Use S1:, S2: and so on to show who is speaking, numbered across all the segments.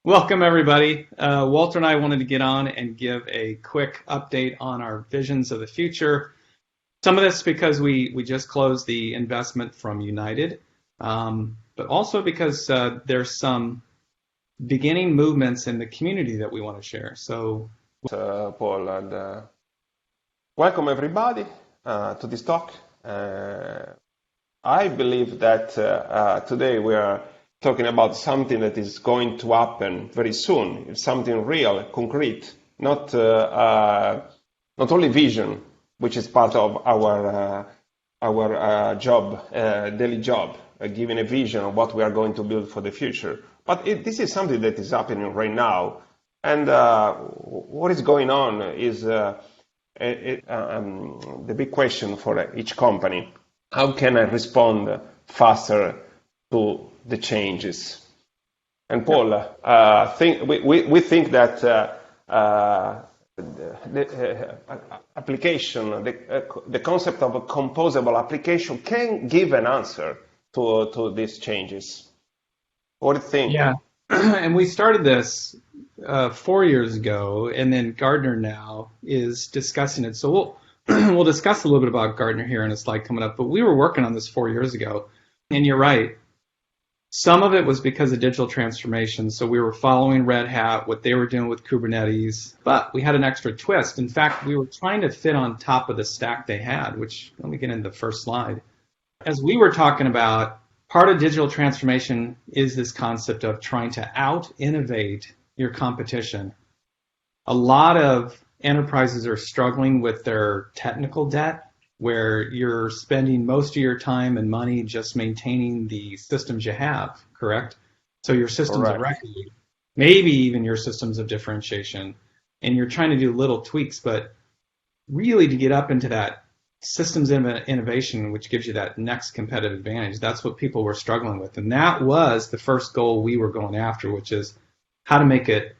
S1: Welcome, everybody. Walter and I wanted to get on and give a quick update on our visions of the future. Some of this because we just closed the investment from United, but also because there's some beginning movements in the community that we want to share. So,
S2: Paul, and welcome everybody to this talk. I believe that today we are talking about something that is going to happen very soon. It's something real, concrete, not only vision, which is part of our job, daily job, giving a vision of what we are going to build for the future. But this is something that is happening right now, and what is going on is the big question for each company. How can I respond faster to the changes? And Paul, we think that the application, the concept of a composable application can give an answer to these changes. What do you think?
S1: yeah, and we started this 4 years ago, and then Gartner now is discussing it. So we'll discuss a little bit about Gartner here in a slide coming up. But we were working on this 4 years ago, and you're right. Some of it was because of digital transformation. So we were following Red Hat, what they were doing with Kubernetes, but we had an extra twist. In fact, we were trying to fit on top of the stack they had, which let me get into the first slide. As we were talking about, part of digital transformation is this concept of trying to out-innovate your competition. A lot of enterprises are struggling with their technical debt, where you're spending most of your time and money just maintaining the systems you have, correct? So your systems of record, maybe even your systems of differentiation, and you're trying to do little tweaks, but really to get up into that systems innovation, which gives you that next competitive advantage, that's what people were struggling with. And that was the first goal we were going after, which is how to make it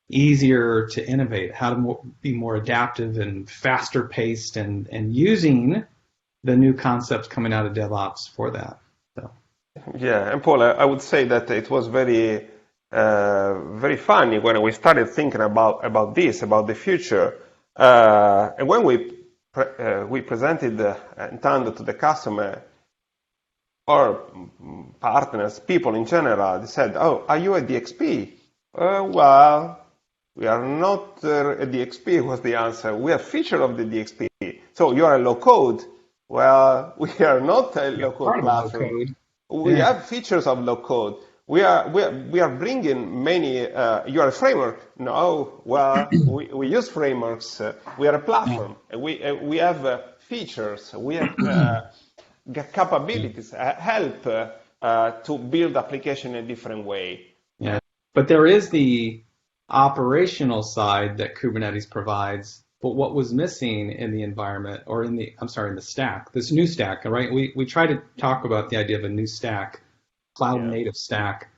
S1: easier to innovate, how to be more adaptive and faster paced, and using the new concepts coming out of DevOps for that. So.
S2: Yeah, and Paul, I would say that it was very funny when we started thinking about this, about the future, and when we presented Entando to the customer or partners, people in general, they said, "Oh, are you a DXP?" Well, we are not a DXP, was the answer. We are feature of the DXP. So you are a low code. Well, we are not a low code platform. We have features of low code. We are bringing many. You are a framework. No, well, we use frameworks. We are a platform. We have features. We have capabilities. Help to build application in a different way.
S1: Yeah, but there is the operational side that Kubernetes provides, but what was missing in the environment, or in the stack, this new stack, right? We try to talk about the idea of a new stack, cloud native stack,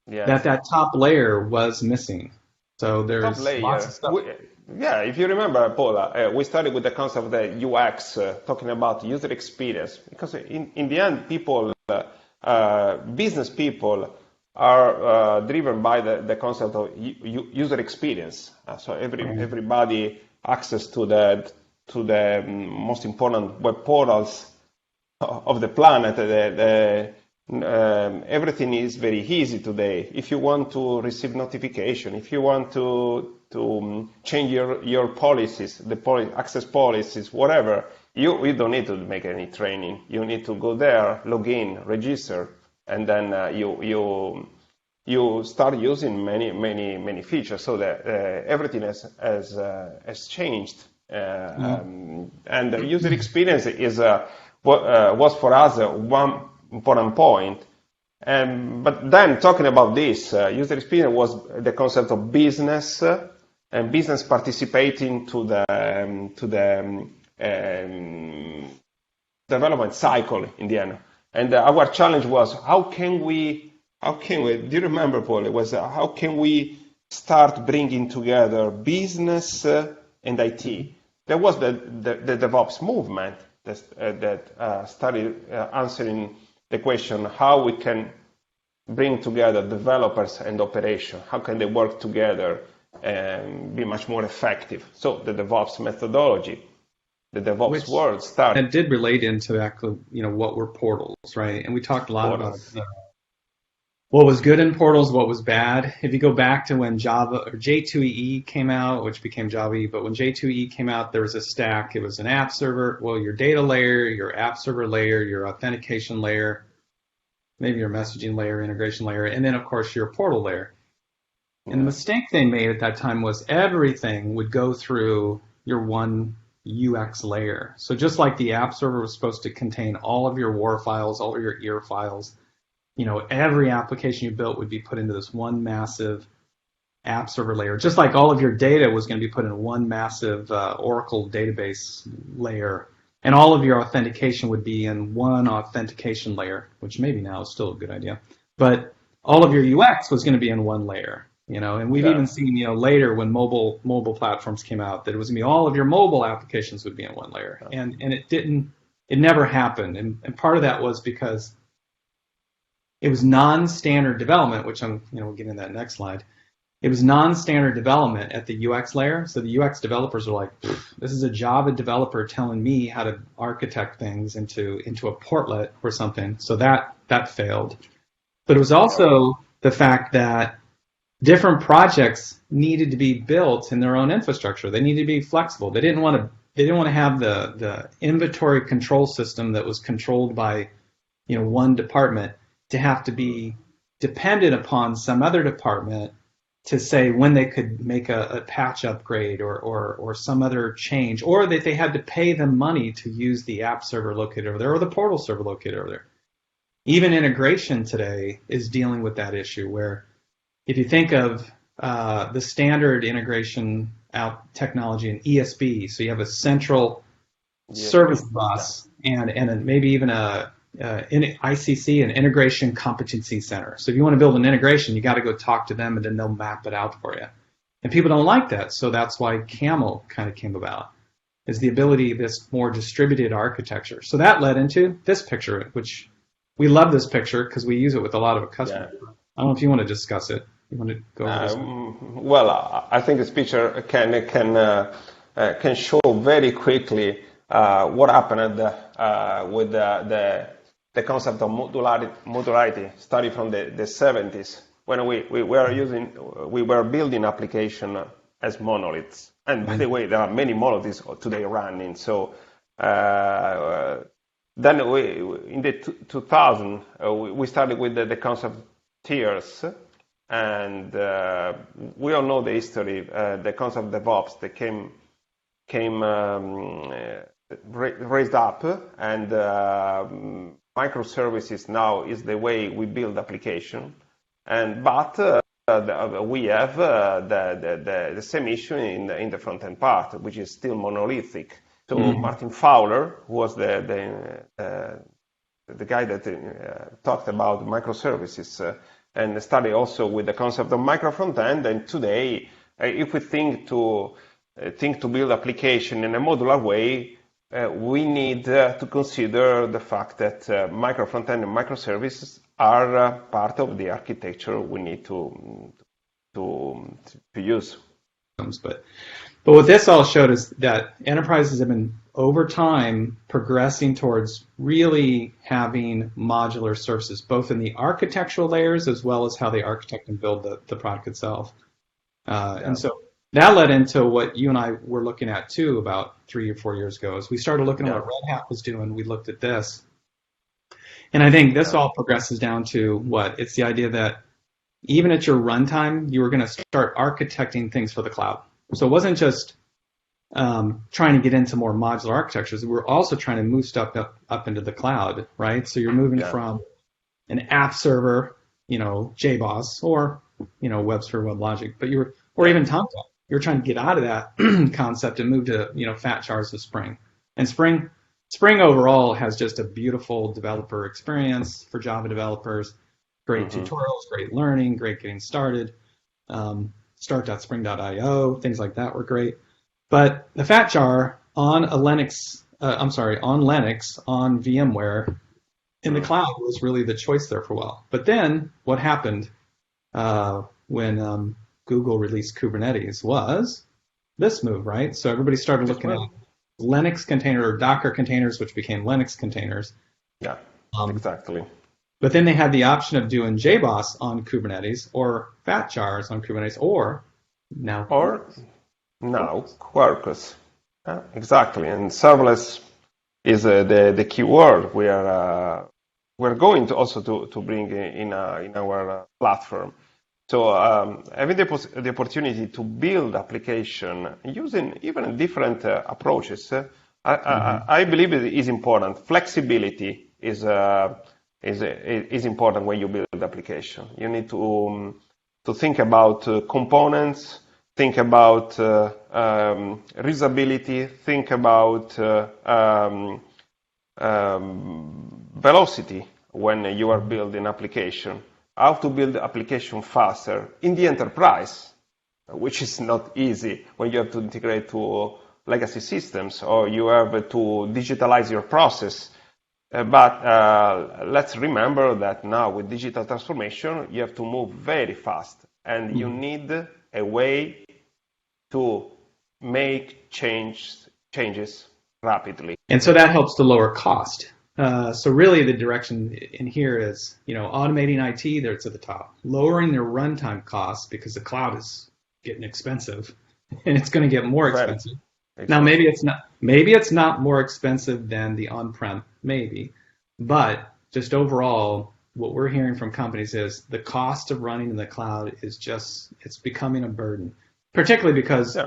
S1: that top layer was missing. So there's lots of stuff.
S2: If you remember, Paula, we started with the concept of the UX, talking about user experience, because in the end, people, business people, are driven by the concept of user experience. So everybody access to the most important web portals of the planet. Everything is very easy today. If you want to receive notification, if you want to change your policies, access policies, whatever, you don't need to make any training. You need to go there, log in, register, and then you start using many features. So that everything has changed, and the user experience is was for us one important point. But then talking about this, user experience was the concept of business and business participating to the development cycle in the end. And our challenge was how can we, do you remember, Paul? It was how can we start bringing together business and IT? There was the DevOps movement that started answering the question how we can bring together developers and operation. How can they work together and be much more effective? So the DevOps methodology, the DevOps world started.
S1: That did relate into actually, what were portals, right? And we talked a lot about what was good in portals, what was bad. If you go back to when Java or J2EE came out, which became Java EE, but when J2EE came out, there was a stack. It was an app server, your data layer, your app server layer, your authentication layer, maybe your messaging layer, integration layer, and then, of course, your portal layer. And the mistake they made at that time was everything would go through your one UX layer. So just like the app server was supposed to contain all of your WAR files, all of your EAR files, every application you built would be put into this one massive app server layer, just like all of your data was going to be put in one massive Oracle database layer, and all of your authentication would be in one authentication layer, which maybe now is still a good idea, but all of your UX was going to be in one layer, and we've even seen, later when mobile platforms came out, that it was going to be all of your mobile applications would be in one layer, and it never happened, and part of that was because it was non-standard development, which we'll get into that next slide. It was non-standard development at the UX layer. So the UX developers were like, this is a Java developer telling me how to architect things into a portlet or something. So that failed. But it was also the fact that different projects needed to be built in their own infrastructure. They needed to be flexible. They didn't want to have the inventory control system that was controlled by one department to have to be dependent upon some other department to say when they could make a patch upgrade or some other change, or that they had to pay them money to use the app server located over there or the portal server located over there. Even integration today is dealing with that issue, where if you think of the standard integration out technology in ESB, so you have a central service bus and maybe even a ICC, an Integration Competency Center. So if you want to build an integration, you got to go talk to them, and then they'll map it out for you. And people don't like that, so that's why Camel kind of came about, is the ability of this more distributed architecture. So that led into this picture, which we love this picture because we use it with a lot of customers. Yeah. I don't know if you want to discuss it. You want to go over this?
S2: Well, I think this picture can show very quickly what happened with the concept of modularity starting from the 70s, when we were building application as monoliths. And by the way, there are many monoliths today running. So then in the 2000 we started with the concept of tiers, and we all know the history. The concept of DevOps that came raised up, and microservices now is the way we build application, but we have the same issue in the front end part, which is still monolithic. So Martin Fowler, who was the guy that talked about microservices and studied also with the concept of micro front end. And today, if we think to build application in a modular way, we need to consider the fact that micro front-end and microservices are part of the architecture we need to use.
S1: But what this all showed is that enterprises have been, over time, progressing towards really having modular services, both in the architectural layers as well as how they architect and build the product itself. And so that led into what you and I were looking at too about 3 or 4 years ago. As we started looking at what Red Hat was doing, we looked at this. And I think this all progresses down to what? It's the idea that even at your runtime, you were going to start architecting things for the cloud. So it wasn't just trying to get into more modular architectures. We were also trying to move stuff up into the cloud, right? So you're moving from an app server, JBoss, or, WebSphere, WebLogic, but or even TomTom. You're trying to get out of that concept and move to, fat jars of Spring. And Spring overall has just a beautiful developer experience for Java developers. Great tutorials, great learning, great getting started. Start.spring.io, things like that were great. But the fat jar on Linux, on VMware, in the cloud was really the choice there for a while. But then what happened when Google released Kubernetes was this move, right? So everybody started looking at Linux container or Docker containers, which became Linux containers.
S2: Yeah, exactly.
S1: But then they had the option of doing JBoss on Kubernetes or fat jars on Kubernetes or now
S2: Quarkus. Exactly. And serverless is the key word we're going to also to bring in our platform. So having the opportunity to build application using even different approaches, I believe it is important. Flexibility is important when you build application. You need to think about components, think about reusability, think about velocity when you are building application. How to build the application faster in the enterprise, which is not easy when you have to integrate to legacy systems or you have to digitalize your process. But let's remember that now with digital transformation, you have to move very fast and you need a way to make changes rapidly.
S1: And so that helps to lower cost. So really the direction in here is, automating IT, that's at the top. Lowering their runtime costs because the cloud is getting expensive and it's going to get more expensive. Exactly. Now maybe it's not more expensive than the on-prem, maybe, but just overall, what we're hearing from companies is the cost of running in the cloud is it's becoming a burden, particularly because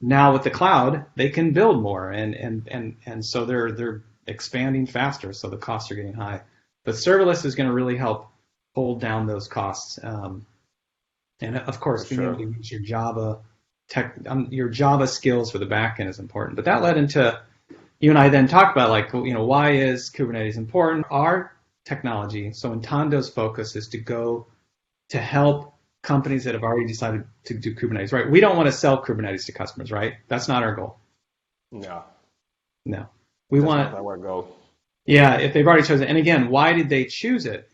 S1: now with the cloud, they can build more and so they're expanding faster, so the costs are getting high. But serverless is going to really help hold down those costs. And of course, being able to use your Java skills for the backend is important. But that led into you and I then talked about why is Kubernetes important? Our technology, so Entando's focus is to go to help companies that have already decided to do Kubernetes, right? We don't want to sell Kubernetes to customers, right? That's not our goal.
S2: No.
S1: We want
S2: our goal.
S1: Yeah, if they've already chosen it. And again, why did they choose it?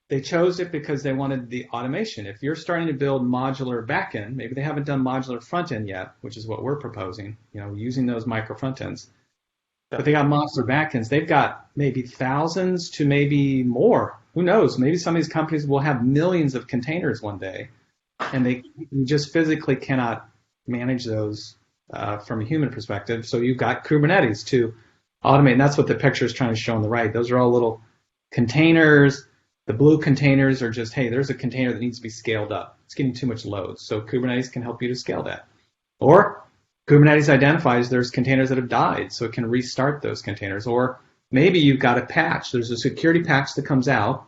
S1: They chose it because they wanted the automation. If you're starting to build modular backend, maybe they haven't done modular frontend yet, which is what we're proposing, using those micro frontends. But they got modular backends. They've got maybe thousands to maybe more. Who knows? Maybe some of these companies will have millions of containers one day, and you just physically cannot manage those from a human perspective. So you've got Kubernetes to automate, and that's what the picture is trying to show on the right. Those are all little containers. The blue containers are just, hey, there's a container that needs to be scaled up. It's getting too much load. So Kubernetes can help you to scale that. Or Kubernetes identifies there's containers that have died, so it can restart those containers. Or maybe you've got a patch. There's a security patch that comes out,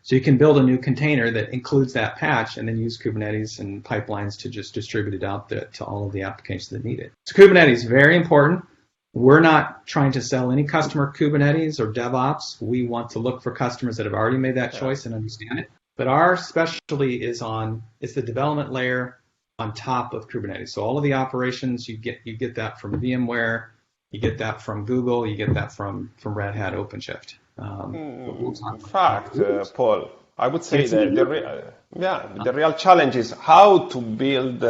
S1: so you can build a new container that includes that patch and then use Kubernetes and pipelines to just distribute it out to all of the applications that need it. So Kubernetes is very important. We're not trying to sell any customer Kubernetes or DevOps. We want to look for customers that have already made that choice and understand it. But our specialty is the development layer on top of Kubernetes. So all of the operations, you get that from VMware, you get that from Google, you get that from Red Hat OpenShift.
S2: In fact, Paul, I would say that the real challenge is how to build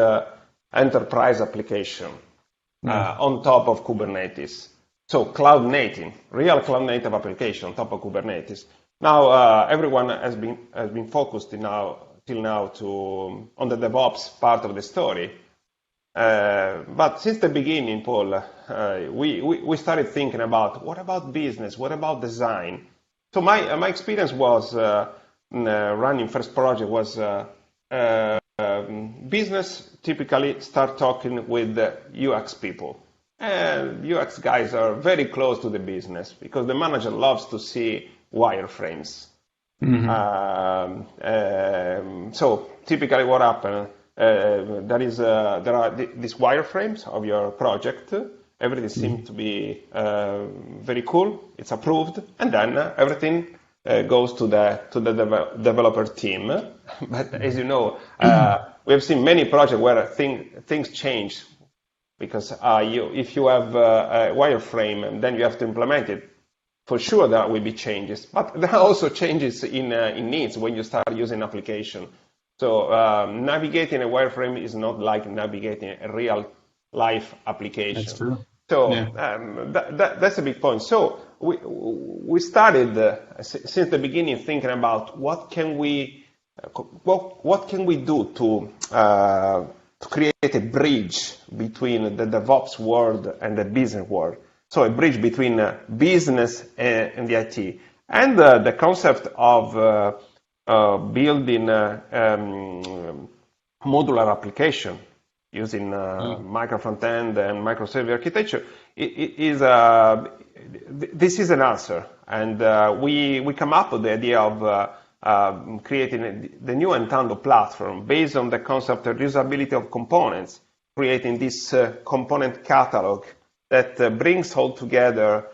S2: enterprise application on top of Kubernetes. So real cloud native application on top of Kubernetes. Now everyone has been focused till now on the DevOps part of the story. But since the beginning, Paul, we started thinking about what about business, what about design. So my experience was running first project was business typically start talking with the UX people. And UX guys are very close to the business because the manager loves to see wireframes. Mm-hmm. So typically what happens, there are these wireframes of your project. Everything seems to be very cool. It's approved, and then everything goes to the developer team. But as you know, we have seen many projects where things change because if you have a wireframe and then you have to implement it, for sure there will be changes, but there are also changes in needs when you start using application. So navigating a wireframe is not like navigating a real life application.
S1: That's true.
S2: So
S1: Yeah.
S2: that's a big point. So we started since the beginning thinking about what can we do to create a bridge between the DevOps world and the business world. So a bridge between business and the IT. And the concept of building modular application using micro front-end and microservice architecture this is an answer. And we come up with the idea of creating the new Entando platform based on the concept of reusability of components, creating this component catalog that brings all together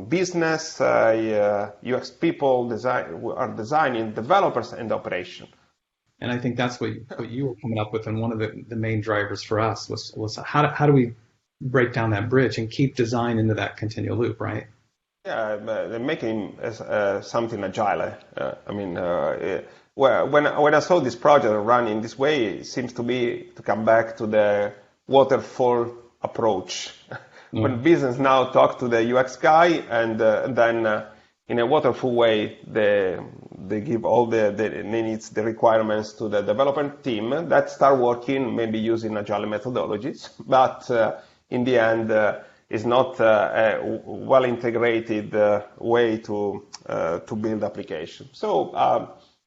S2: business, UX people, who are designing, developers, and operation.
S1: And I think that's what you were coming up with, and one of the main drivers for us was how do we break down that bridge and keep design into that continual loop, right?
S2: Yeah, making something agile. When I saw this project run in this way, it seems to come back to the waterfall approach. When business now talk to the UX guy, and then in a waterfall way, they give all the needs, the requirements to the development team that start working, maybe using agile methodologies, but in the end, is not a well-integrated way to build application. So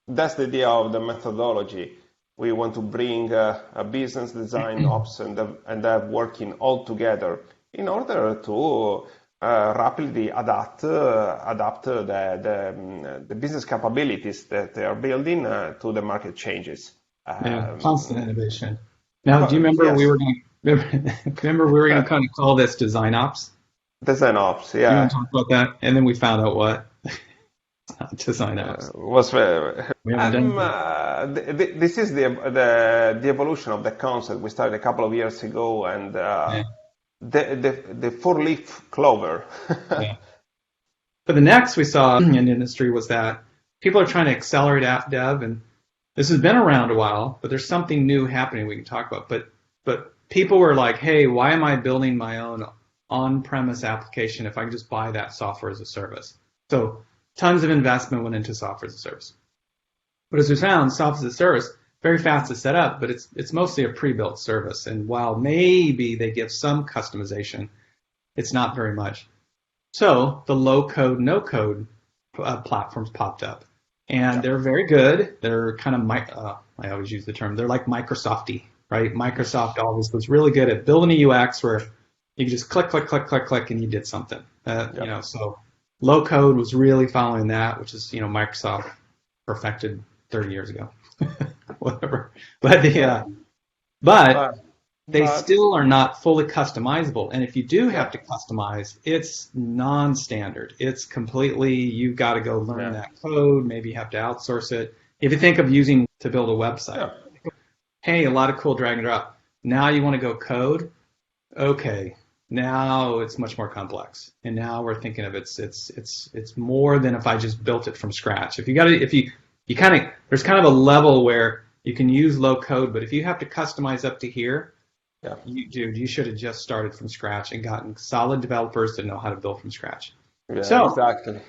S2: that's the idea of the methodology. We want to bring a business, design, ops, and dev working all together in order to rapidly adapt the business capabilities that they are building to the market changes.
S1: Constant innovation. Now, do you remember
S2: yes.
S1: we were going to kind of call this design ops?
S2: Design ops, yeah.
S1: You want to talk about that? And then we found out what? It's not design ops.
S2: This is the evolution of the concept. We started a couple of years ago, and the four-leaf clover.
S1: Yeah. But the next we saw in the industry was that people are trying to accelerate app dev, and this has been around a while, but there's something new happening we can talk about. But people were like, hey, why am I building my own on-premise application if I can just buy that software as a service? So tons of investment went into software as a service. But as we found, software as a service, very fast to set up, but it's mostly a pre-built service. And while maybe they give some customization, it's not very much. So the low-code, no-code platforms popped up. And they're very good. They're kind of, I always use the term, they're like Microsoft-y, right? Microsoft always was really good at building a UX where you just click, click, click, click, click, and you did something. So low-code was really following that, which is, Microsoft perfected 30 years ago. Whatever. But they still are not fully customizable. And if you do have to customize, it's non-standard. It's completely, you've got to go learn that code. Maybe you have to outsource it. If you think of using to build a website, hey, a lot of cool drag and drop. Now you want to go code? Okay. Now it's much more complex. And now we're thinking of it's more than if I just built it from scratch. There's kind of a level where you can use low code, but if you have to customize up to here, you should have just started from scratch and gotten solid developers that know how to build from scratch.
S2: Yeah, so exactly.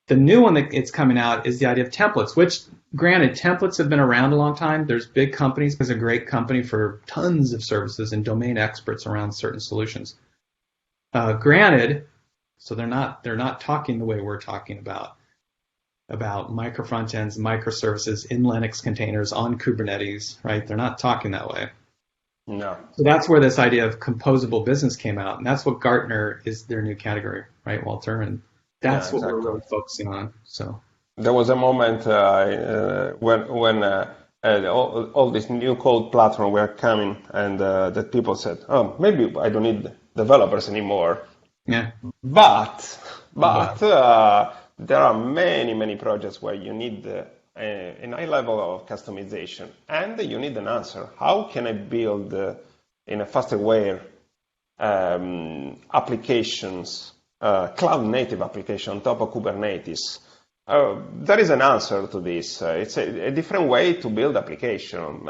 S1: The new one that it's coming out is the idea of templates, which, granted, templates have been around a long time. There's big companies. There's a great company for tons of services and domain experts around certain solutions. Granted, so they're not talking the way we're talking about micro front ends, microservices in Linux containers on Kubernetes, right? They're not talking that way.
S2: No.
S1: So that's where this idea of composable business came out, and that's what Gartner is their new category, right, Walter? And that's what we're really focusing on. So
S2: there was a moment when all these new code platforms were coming, and that people said, "Oh, maybe I don't need developers anymore."
S1: Yeah.
S2: But there are many projects where you need a high level of customization, and you need an answer. How can I build in a faster way applications cloud native application on top of Kubernetes. There is an answer to this. It's a different way to build application.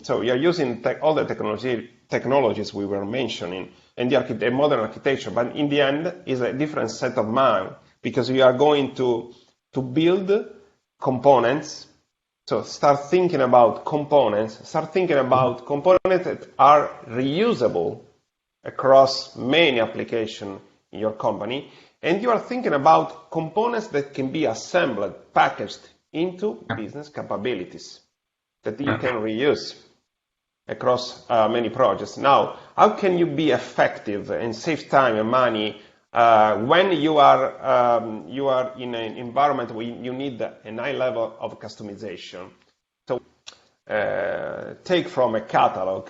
S2: So you're using all the technologies we were mentioning and the modern architecture, but in the end is a different set of mind because you are going to build components. So start thinking about components. Start thinking about components that are reusable across many applications in your company. And you are thinking about components that can be assembled, packaged into business capabilities that you can reuse across many projects. Now, how can you be effective and save time and money when you are in an environment where you need a high level of customization? So, take from a catalog.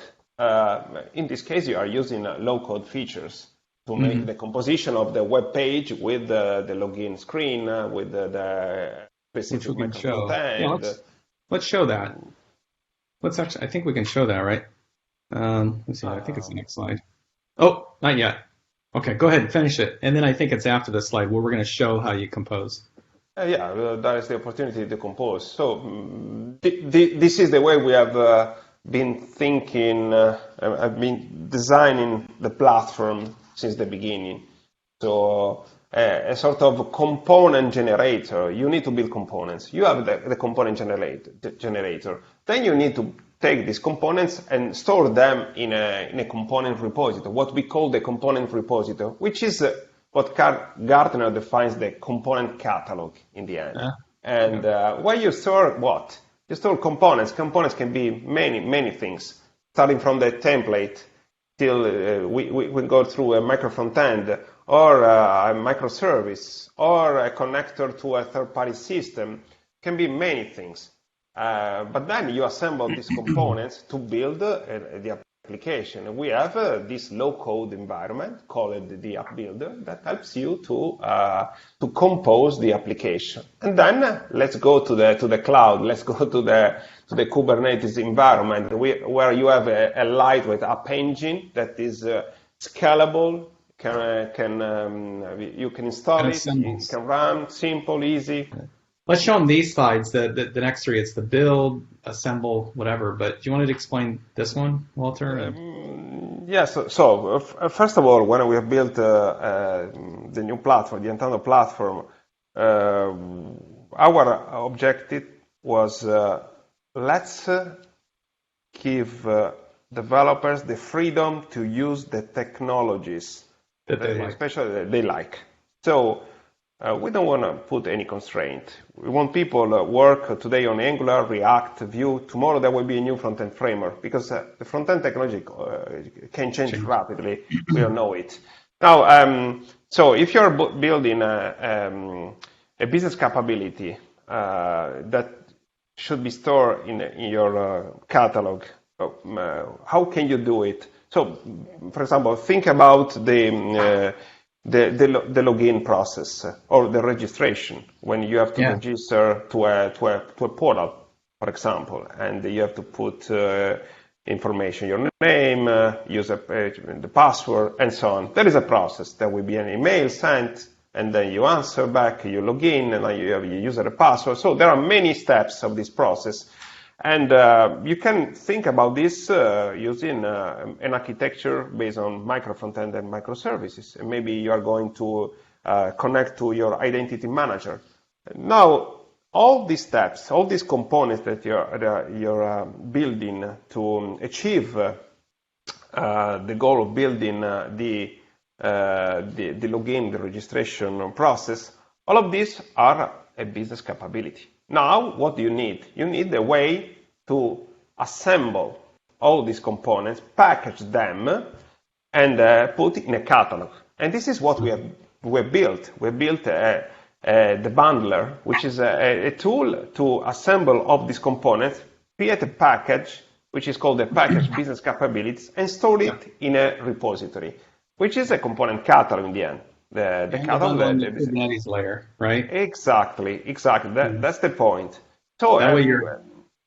S2: In this case, you are using low-code features to make the composition of the web page with the login screen, with the specific content.
S1: Yeah, let's show that. I think we can show that, right? Let's see. I think it's the next slide. Oh, not yet. Okay, go ahead and finish it. And then I think it's after the slide where we're going to show how you compose.
S2: That is the opportunity to compose. So this is the way we have been thinking. I've been designing the platform since the beginning. So a sort of component generator. You need to build components. You have the component generator. Then you need to take these components and store them in a component repository, what we call the component repository, which is what Gartner defines the component catalog in the end. And where you store what? You store components. Components can be many things, starting from the template till we go through a micro front end or a microservice or a connector to a third-party system. Can be many things. But then you assemble these components to build the application. We have this low-code environment called the app builder that helps you to compose the application. And then let's go to the cloud. Let's go to the Kubernetes environment where you have a lightweight app engine that is scalable. You can install it. It can run simple, easy.
S1: Let's show them these slides. The next three, it's the build, assemble, whatever. But do you want to explain this one, Walter?
S2: Yes. So first of all, when we have built the new platform, the Entando platform, our objective was let's give developers the freedom to use the technologies that they like. So we don't want to put any constraint. We want people work today on Angular, React, Vue. Tomorrow there will be a new front-end framework because the front-end technology can change rapidly. We all know it. Now, so if you're building a business capability that should be stored in your catalog, how can you do it? So, for example, think about the login process or the registration when you have to register to a portal, for example, and you have to put information, your name, user page, the password, and so on. There is a process. There will be an email sent, and then you answer back, you log in, and then you have your user password. So there are many steps of this process. And you can think about this using an architecture based on micro front-end and microservices. And maybe you are going to connect to your identity manager. Now, all these steps, all these components that you're building to achieve the goal of building the login, the registration process, all of these are a business capability. Now, what do you need? You need a way to assemble all these components, package them, and put in a catalog. And this is what we built. We built the bundler, which is a tool to assemble all these components, create a package, which is called the package business capabilities, and store it in a repository, which is a component catalog in the end. The catalog,
S1: the Kubernetes layer, right?
S2: Exactly. That's the point. So
S1: that way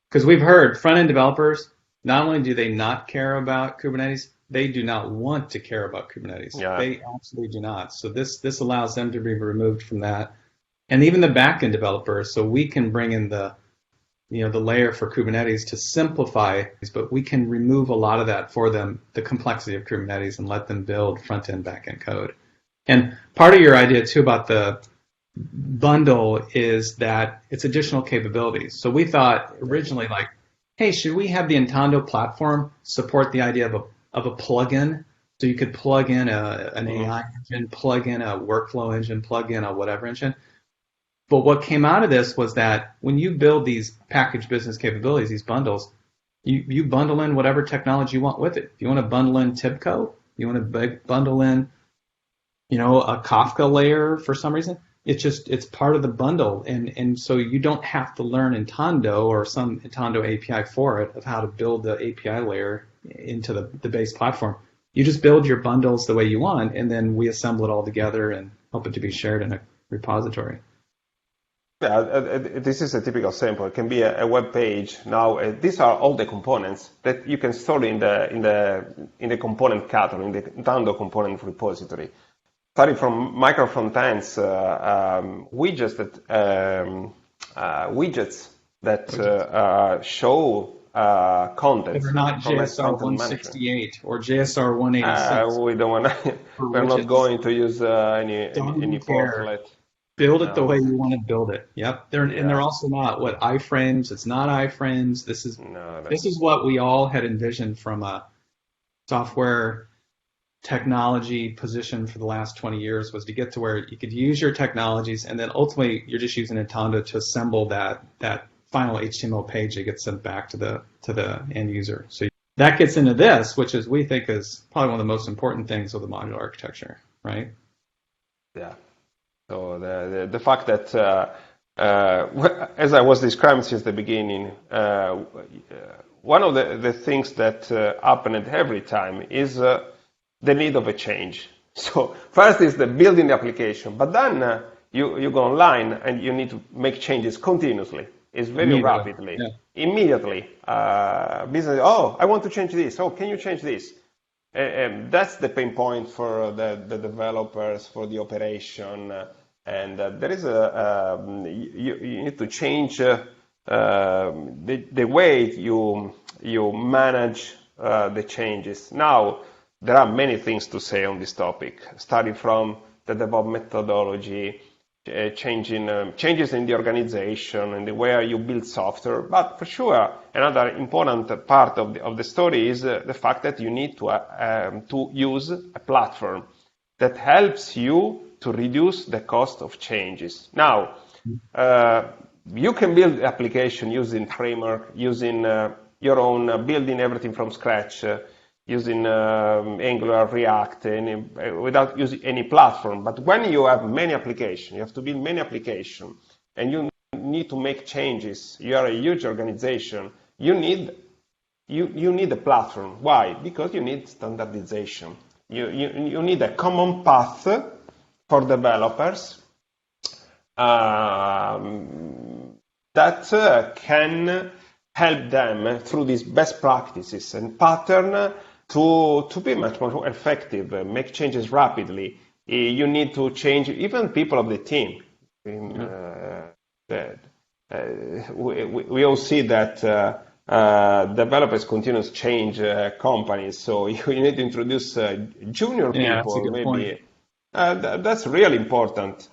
S1: because we've heard front-end developers, not only do they not care about Kubernetes, they do not want to care about Kubernetes.
S2: Yeah.
S1: They absolutely do not. So this allows them to be removed from that. And even the backend developers, so we can bring in the layer for Kubernetes to simplify, but we can remove a lot of that for them, the complexity of Kubernetes, and let them build front-end, back-end code. And part of your idea, too, about the bundle is that it's additional capabilities. So we thought originally, like, hey, should we have the Entando platform support the idea of a plugin? So you could plug in an AI engine, plug in a workflow engine, plug in a whatever engine. But what came out of this was that when you build these packaged business capabilities, these bundles, you bundle in whatever technology you want with it. If you want to bundle in TIBCO, you want to bundle in, a Kafka layer for some reason, it's part of the bundle. And so you don't have to learn Entando or some Entando API for it of how to build the API layer into the base platform. You just build your bundles the way you want, and then we assemble it all together and help it to be shared in a repository.
S2: Yeah, this is a typical sample. It can be a web page. Now, these are all the components that you can store in the component catalog, in the Entando component repository. Starting from micro front ends, widgets that show content.
S1: They're not JSR 168 or JSR 186.
S2: We don't want to. We're not going to use any portlet.
S1: Build it the way you want to build it. Yep. And they're also not iframes. It's not iframes. This is what we all had envisioned from a software technology position for the last 20 years, was to get to where you could use your technologies, and then ultimately you're just using Entando to assemble that final HTML page that gets sent back to the end user. So that gets into this, which is, we think, is probably one of the most important things of the modular architecture, right?
S2: Yeah. So the fact that, as I was describing since the beginning, one of the things that happened every time is the need of a change. So first is the building the application, but then you go online and you need to make changes continuously. It's very rapidly. Yeah. Immediately. Business, I want to change this. Oh, can you change this? That's the pain point for the developers, for the operation, and there is you need to change the way you manage the changes. Now, there are many things to say on this topic, starting from the DevOps methodology, changes in the organization and the way you build software. But for sure, another important part of the story is the fact that you need to use a platform that helps you to reduce the cost of changes. Now, you can build application using framework, using your own, building everything from scratch, using Angular, React, without using any platform. But when you have many applications, you have to build many applications, and you need to make changes. You are a huge organization. You need a platform. Why? Because you need standardization. You need a common path for developers that can help them through these best practices and pattern to be much more effective, make changes rapidly. You need to change even people of the team. We all see that developers continuously change companies, so you need to introduce junior people.
S1: That's a good point.
S2: That's really important.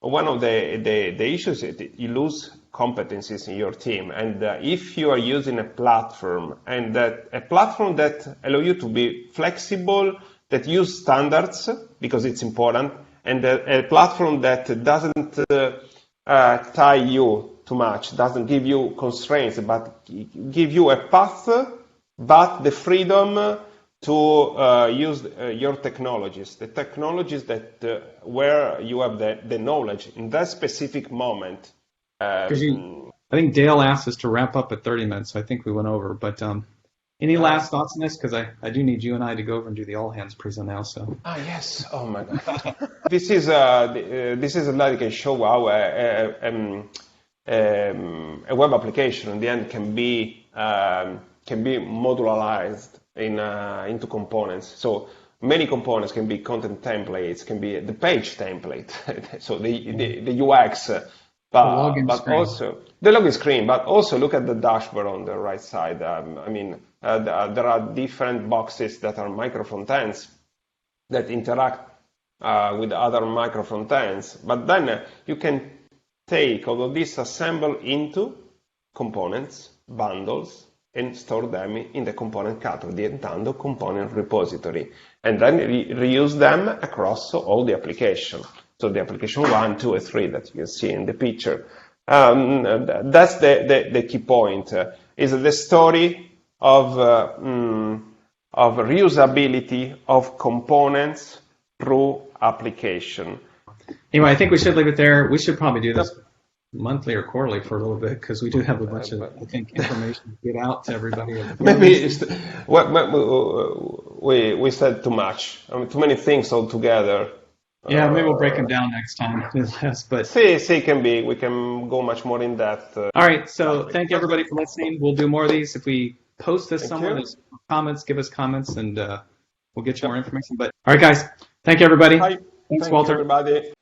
S2: One of the issues is you lose competencies in your team, and if you are using a platform that allow you to be flexible, that use standards because it's important, and a platform that doesn't tie you too much, doesn't give you constraints, but give you a path, but the freedom to use your technologies, the technologies that where you have the knowledge in that specific moment.
S1: I think Dale asked us to wrap up at 30 minutes, so I think we went over. But any last thoughts on this? Because I do need you and I to go over and do the all hands present now. So.
S2: Yes. Oh my God. This is like a show how a web application in the end can can be modularized into components. So many components can be content templates, can be the page template, so the UX, but also the login screen, but also look at the dashboard on the right side. There are different boxes that are micro frontends that interact with other micro frontends, but then you can take all of this, assemble into components, bundles, and store them in the component catalog, the Entando component repository, and then reuse them across all the application. So the application 1, 2, and 3 that you can see in the picture. That's the key point, is the story of reusability of components through application.
S1: Anyway, I think we should leave it there. We should probably do this monthly or quarterly for a little bit, because we do have a bunch of, I think, information to get out to everybody.
S2: Maybe we said too much. Too many things all together.
S1: Yeah, maybe we'll break them down next time. But
S2: see, can be. We can go much more in depth.
S1: All right. So thank you everybody for listening. We'll do more of these. If we post this somewhere, there's comments. Give us comments, and we'll get you more information. But all right, guys. Thank you, everybody.
S2: Hi.
S1: Thanks, Walter.
S2: Thank you, everybody.